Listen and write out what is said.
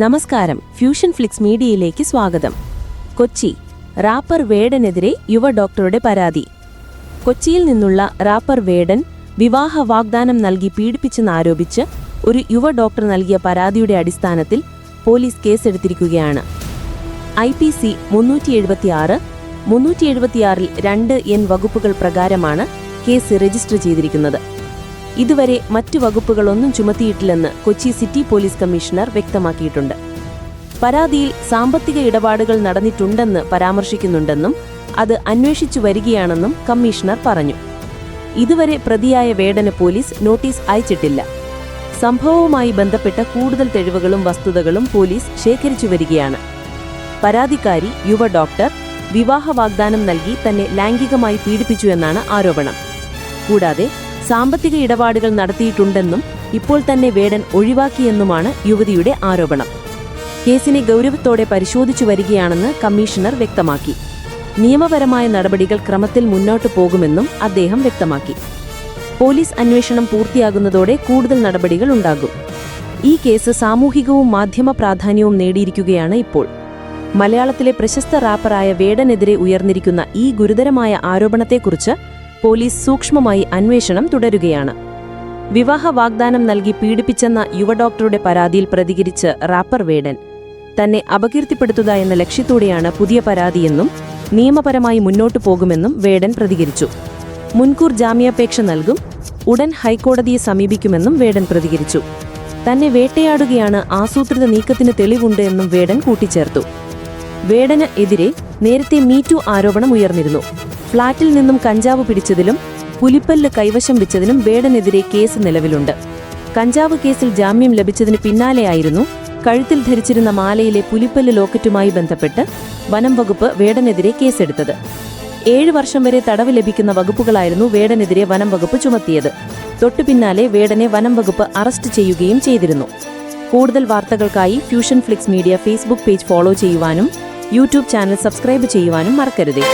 നമസ്കാരം, fusion Flix മീഡിയയിലേക്ക് സ്വാഗതം. കൊച്ചി, റാപ്പർ വേടനെതിരെ യുവ ഡോക്ടറുടെ പരാതി. കൊച്ചിയിൽ നിന്നുള്ള റാപ്പർ വേടൻ വിവാഹ വാഗ്ദാനം നൽകി പീഡിപ്പിച്ചെന്നാരോപിച്ച് ഒരു യുവ ഡോക്ടർ നൽകിയ പരാതിയുടെ അടിസ്ഥാനത്തിൽ പോലീസ് കേസെടുത്തിരിക്കുകയാണ്. IPC 376, 376-ൽ 2N വകുപ്പുകൾ പ്രകാരമാണ് കേസ് രജിസ്റ്റർ ചെയ്തിരിക്കുന്നത്. ഇതുവരെ മറ്റു വകുപ്പുകളൊന്നും ചുമത്തിയിട്ടില്ലെന്ന് കൊച്ചി സിറ്റി പോലീസ് കമ്മീഷണർ വ്യക്തമാക്കിയിട്ടുണ്ട്. പരാതിയിൽ സാമ്പത്തിക ഇടപാടുകൾ നടന്നിട്ടുണ്ടെന്ന് പരാമർശിക്കുന്നുണ്ടെന്നും അത് അന്വേഷിച്ചു വരികയാണെന്നും കമ്മീഷണർ പറഞ്ഞു. ഇതുവരെ പ്രതിയായ വേടന് പോലീസ് നോട്ടീസ് അയച്ചിട്ടില്ല. സംഭവവുമായി ബന്ധപ്പെട്ട കൂടുതൽ തെളിവുകളും വസ്തുതകളും പോലീസ് ശേഖരിച്ചു വരികയാണ്. പരാതിക്കാരി യുവ ഡോക്ടർ വിവാഹ വാഗ്ദാനം നൽകി തന്നെ ലൈംഗികമായി പീഡിപ്പിച്ചു എന്നാണ് ആരോപണം. കൂടാതെ സാമ്പത്തിക ഇടപാടുകൾ നടത്തിയിട്ടുണ്ടെന്നും ഇപ്പോൾ തന്നെ വേടൻ ഒഴിവാക്കിയെന്നുമാണ് യുവതിയുടെ ആരോപണം. കേസിനെ ഗൗരവത്തോടെ പരിശോധിച്ചു വരികയാണെന്ന് കമ്മീഷണർ വ്യക്തമാക്കി. നിയമപരമായ നടപടികൾ ക്രമത്തിൽ മുന്നോട്ടു പോകുമെന്നും അദ്ദേഹം വ്യക്തമാക്കി. പോലീസ് അന്വേഷണം പൂർത്തിയാകുന്നതോടെ കൂടുതൽ നടപടികൾ ഉണ്ടാകും. ഈ കേസ് സാമൂഹികവും മാധ്യമ പ്രാധാന്യവും നേടിയിരിക്കുകയാണ് ഇപ്പോൾ. മലയാളത്തിലെ പ്രശസ്ത റാപ്പറായ വേടനെതിരെ ഉയർന്നിരിക്കുന്ന ഈ ഗുരുതരമായ ആരോപണത്തെക്കുറിച്ച് പോലീസ് സൂക്ഷ്മമായി അന്വേഷണം തുടരുകയാണ്. വിവാഹ വാഗ്ദാനം നൽകി പീഡിപ്പിച്ചെന്ന യുവ ഡോക്ടറുടെ പരാതിയിൽ പ്രതികരിച്ച് റാപ്പർ വേടൻ തന്നെ അപകീർത്തിപ്പെടുത്തുക എന്ന ലക്ഷ്യത്തോടെയാണ് പുതിയ പരാതിയെന്നും നിയമപരമായി മുന്നോട്ടു പോകുമെന്നും വേടൻ പ്രതികരിച്ചു. മുൻകൂർ ജാമ്യാപേക്ഷ നൽകും, ഉടൻ ഹൈക്കോടതിയെ സമീപിക്കുമെന്നും വേടൻ പ്രതികരിച്ചു. തന്നെ വേട്ടയാടുകയാണ് ആസൂത്രിത നീക്കത്തിന് തെളിവുണ്ട് എന്നും വേടൻ കൂട്ടിച്ചേർത്തു. വേടന് എതിരെ നേരത്തെ മീറ്റു ആരോപണം ഉയർന്നിരുന്നു. ഫ്ളാറ്റിൽ നിന്നും കഞ്ചാവ് പിടിച്ചതിലും പുലിപ്പല്ല് കൈവശം വെച്ചതിനും വേടനെതിരെ കേസ് നിലവിലുണ്ട്. കഞ്ചാവ് കേസിൽ ജാമ്യം ലഭിച്ചതിന് പിന്നാലെയായിരുന്നു കഴുത്തിൽ ധരിച്ചിരുന്ന മാലയിലെ പുലിപ്പല്ല് ലോക്കറ്റുമായി ബന്ധപ്പെട്ട് വനം വകുപ്പ് വേടനെതിരെ കേസെടുത്തത്. 7 വർഷം വരെ തടവ് ലഭിക്കുന്ന വകുപ്പുകളായിരുന്നു വേടനെതിരെ വനം വകുപ്പ് ചുമത്തിയത്. തൊട്ടുപിന്നാലെ വേടനെ വനം വകുപ്പ് അറസ്റ്റ് ചെയ്യുകയും ചെയ്തിരുന്നു. കൂടുതൽ വാർത്തകൾക്കായി fusion Flix media Facebook page follow ചെയ്യുവാനും യൂട്യൂബ് ചാനൽ സബ്സ്ക്രൈബ് ചെയ്യുവാനും മറക്കരുതേ.